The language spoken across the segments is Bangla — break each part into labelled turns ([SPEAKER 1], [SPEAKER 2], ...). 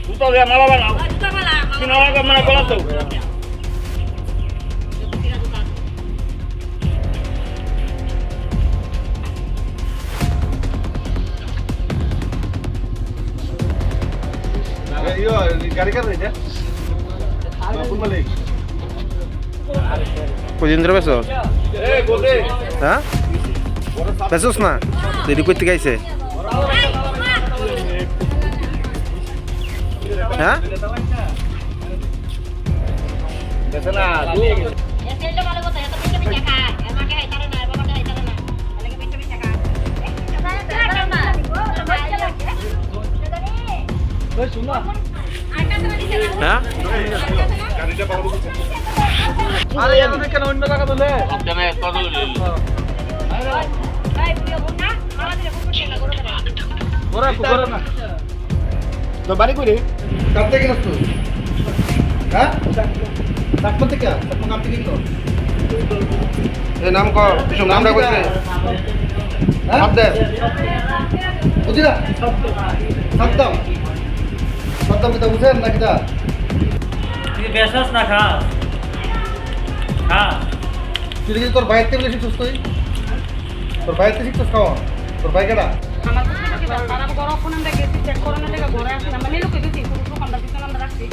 [SPEAKER 1] জুতো দিয়ে মালা বানাও কিনারা মানে গলা তো
[SPEAKER 2] কদিন ধরে বেছো হ্যাঁ বেছোস না দেরি করতে গাইছে হ্যাঁ হ্যাঁ
[SPEAKER 1] আরে এখানে কেন অন্য জায়গা তোলে আপনি কত গোরা না তো বাড়ি কই রে কাটতে গেল তুই হ্যাঁ ডাক্তার থেকে আপনি কাটতে গেল
[SPEAKER 2] এই নাম ক বিশম নামটা কইছে হাত দে
[SPEAKER 1] বুঝিলা সত্তম সত্তম তো বুঝেন না কিটা
[SPEAKER 3] তুই বেশাস না খা হ্যাঁ
[SPEAKER 1] তুই কি তোর বাইরে থেকে শিখছিস তুই তোর বাইরে থেকে শিখছিস খাওয়া তোর ভাই কেডা
[SPEAKER 4] আমার কাছে কি তারা বড় ফোন আমরা গেছি চেক করে না দেখা ঘরে আসে আমরা নিলুকে দিছি পুরো দোকানটা পিছনে আমরা রাখছি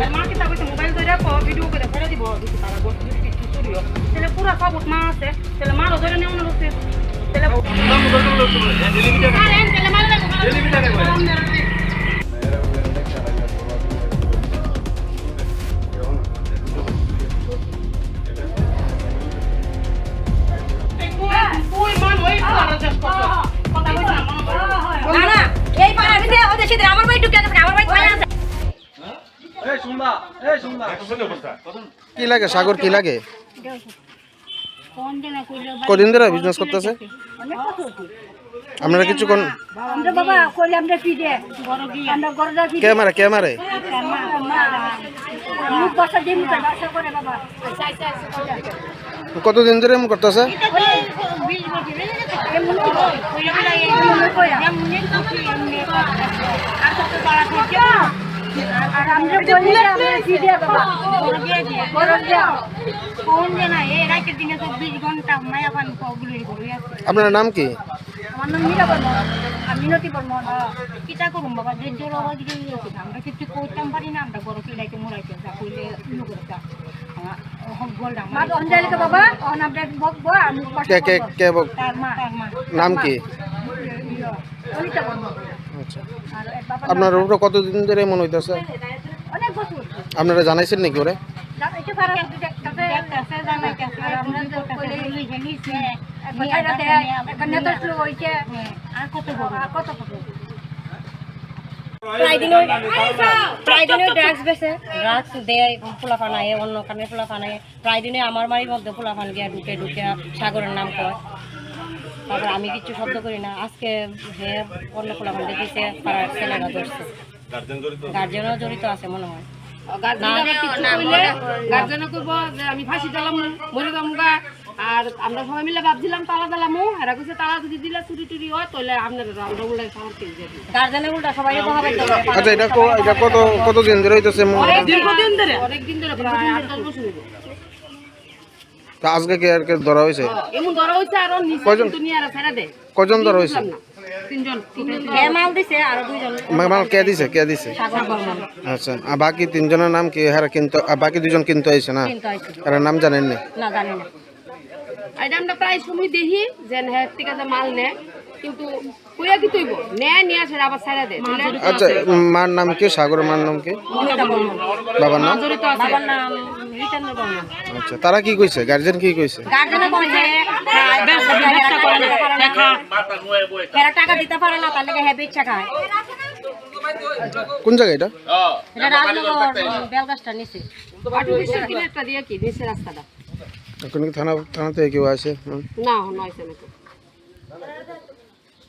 [SPEAKER 4] আর মা কি তা কইছে মোবাইল ধরে কো ভিডিও করে ফেলে দিব দিছি তারা বসে দিছি স্টুডিও তাহলে পুরো সবুত মা আছে তাহলে মারও ধরে নেও না রসে তাহলে নাম ধরে তো আরে তাহলে মারলে
[SPEAKER 2] কি লাগে সাগর কি লাগে কদিন ধরে বিজনেস করতেছে আপনারা কিছু কোন ক্যামেরা ক্যামেরা কতদিন ধরে এমন করতেছে আপনার নাম কি
[SPEAKER 4] আমার নাম মীরা বর্মন আমি মিনতি বর্মন কিটা করুম বাবা যে জোর আওয়াজ দিয়ে আমরা কিছু কইতাম পারি না আমরা বড় কিলাইতে মোরাইতে যা কইলে ইনো করতা হক গোলডা মা অঞ্জলিকে বাবা অন আপডেট বকবো আমি
[SPEAKER 2] কে কে কে বক
[SPEAKER 4] তার মা
[SPEAKER 2] নাম কি
[SPEAKER 4] অনিতা বর্মন
[SPEAKER 2] আচ্ছা
[SPEAKER 4] আর বাবা
[SPEAKER 2] আপনার উপরে কতদিন ধরে মনে হইতাছে
[SPEAKER 4] অনেক বছর
[SPEAKER 2] আপনারা জানাইছেন নাকি ওরে
[SPEAKER 4] এটা পারা কাছে কাছে জানা কাছে আমরা তো কইলে জানিছে এখানে তো স্লো হইছে আর কত বড় কত বড় প্রায় দিনে ড্রাগস বেছে ড্রাগস দেয় ফুলা ফানায় অন্য কানে ফুলা ফানায় প্রায় দিনে আমার বাড়ির মধ্যে ফুলা ফান গিয়া ঢুকে ঢুকে সাগরের নাম কয় তারপর আমি কিছু শব্দ করি না আজকে হে অন্য ফুলা ফান দেখেছে পাড়ার ছেলেরা ধরছে গার্জেনও জড়িত আছে মনে হয় গার্জেনও করবো যে আমি ফাঁসি দিলাম মরে যামগা আর আমরা সবাই মিলে ভাবছিলাম তালা দিলামও এরা কইছে তালা যদি দিলে চুরি টুরি হয় তাহলে আপনারা আমরা উল্টা সামর কেউ যাবে গার্জেনের উল্টা সবাই বহাবে
[SPEAKER 2] আচ্ছা এটা কতদিন ধরে হইতাছে
[SPEAKER 4] দীর্ঘদিন ধরে অনেকদিন ধরে প্রায় 8-10 বছর হইলো
[SPEAKER 2] তা আজকে কি আর কে ধরা হইছে
[SPEAKER 4] এমন ধরা হইছে আর নিচে দুনিয়ার ছেড়ে দে
[SPEAKER 2] কয়জন ধরা হইছে
[SPEAKER 4] তিনজন হে মাল দিছে আর দুইজন
[SPEAKER 2] মাল কে দিছে
[SPEAKER 4] সাগর বর্মন
[SPEAKER 2] আচ্ছা আর বাকি তিনজনের নাম কি হারা কিন্তু বাকি দুজন কিন্তু আইছে না
[SPEAKER 4] কিন্তু আইছে
[SPEAKER 2] এর নাম জানেন না
[SPEAKER 4] না জানি না আইডা আমরা প্রায় সময় দেখি যে হ্যাঁ ঠিক আছে মাল নেয় কিন্তু কইয়া কি তৈব নেয় নিয়ে আসে আবার ছাড়া দেয়
[SPEAKER 2] আচ্ছা মার নাম কি সাগরের মার নাম কি বাবার নাম
[SPEAKER 4] বাবার নাম রিটার্ন বর্মন
[SPEAKER 2] আচ্ছা তারা কি কইছে গার্জিয়ান কি কইছে
[SPEAKER 4] গার্জেন বলছে ব্যবসা করে না দেখা এরা টাকা দিতে পারে না তার লাগে হেভি ইচ্ছা খায়
[SPEAKER 2] কোন জায়গা এটা
[SPEAKER 4] এটা রাজনগর বেলগাছটা নিচে আর্টিফিশিয়াল কিনেরটা দিয়ে কি নিচে রাস্তাটা
[SPEAKER 2] এখন কি থানা থেকে কেউ আসে
[SPEAKER 4] না নয়ছে না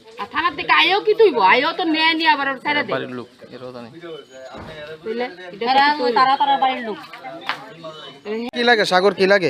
[SPEAKER 4] আর থানার থেকে আয়ও কি তুইব আয়ও তো নেয় নি আবার ছেড়ে দে বাড়ির লোক এরাও জানে বুঝলে তারা বাড়ির লোক
[SPEAKER 2] কি লাগে সাগর কি লাগে